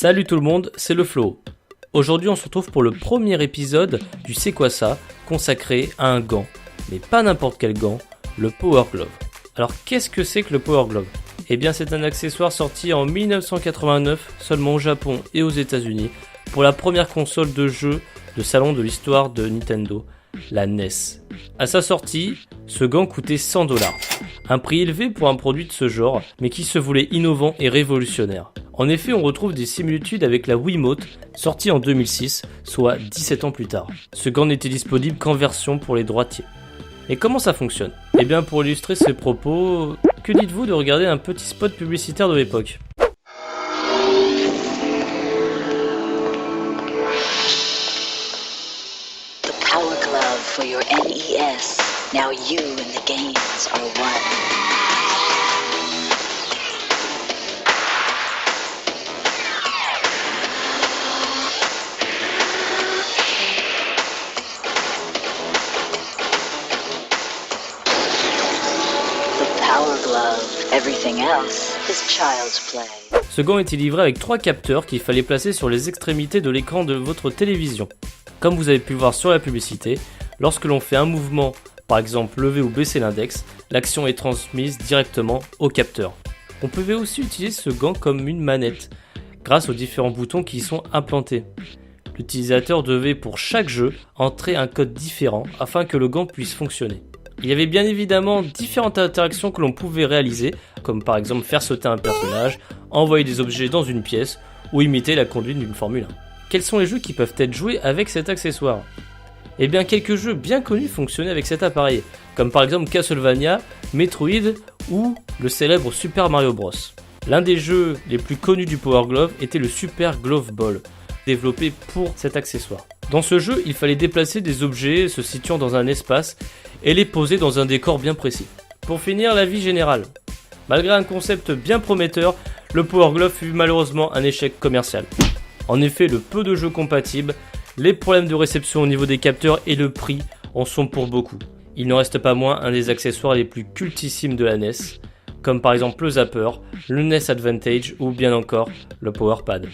Salut tout le monde, c'est le Flo. Aujourd'hui on se retrouve pour le premier épisode du C'est quoi ça, consacré à un gant, mais pas n'importe quel gant, le Power Glove. Alors qu'est-ce que c'est que le Power Glove ? Eh bien c'est un accessoire sorti en 1989 seulement au Japon et aux États-Unis pour la première console de jeu de salon de l'histoire de Nintendo, la NES. À sa sortie, ce gant coûtait $100, un prix élevé pour un produit de ce genre, mais qui se voulait innovant et révolutionnaire. En effet, on retrouve des similitudes avec la Wiimote, sortie en 2006, soit 17 ans plus tard. Ce gant n'était disponible qu'en version pour les droitiers. Et comment ça fonctionne ? Eh bien, pour illustrer ces propos, que dites-vous de regarder un petit spot publicitaire de l'époque ? The Power Glove for your NES. Now you and the games are one. Power Glove. Everything else is child's play. Ce gant était livré avec 3 capteurs qu'il fallait placer sur les extrémités de l'écran de votre télévision. Comme vous avez pu le voir sur la publicité, lorsque l'on fait un mouvement, par exemple lever ou baisser l'index, l'action est transmise directement au capteur. On pouvait aussi utiliser ce gant comme une manette, grâce aux différents boutons qui y sont implantés. L'utilisateur devait pour chaque jeu entrer un code différent afin que le gant puisse fonctionner. Il y avait bien évidemment différentes interactions que l'on pouvait réaliser, comme par exemple faire sauter un personnage, envoyer des objets dans une pièce, ou imiter la conduite d'une Formule 1. Quels sont les jeux qui peuvent être joués avec cet accessoire ? Eh bien quelques jeux bien connus fonctionnaient avec cet appareil, comme par exemple Castlevania, Metroid ou le célèbre Super Mario Bros. L'un des jeux les plus connus du Power Glove était le Super Glove Ball, développé pour cet accessoire. Dans ce jeu, il fallait déplacer des objets se situant dans un espace et les poser dans un décor bien précis. Pour finir, l'avis général. Malgré un concept bien prometteur, le Power Glove fut malheureusement un échec commercial. En effet, le peu de jeux compatibles, les problèmes de réception au niveau des capteurs et le prix en sont pour beaucoup. Il n'en reste pas moins un des accessoires les plus cultissimes de la NES, comme par exemple le Zapper, le NES Advantage ou bien encore le Power Pad.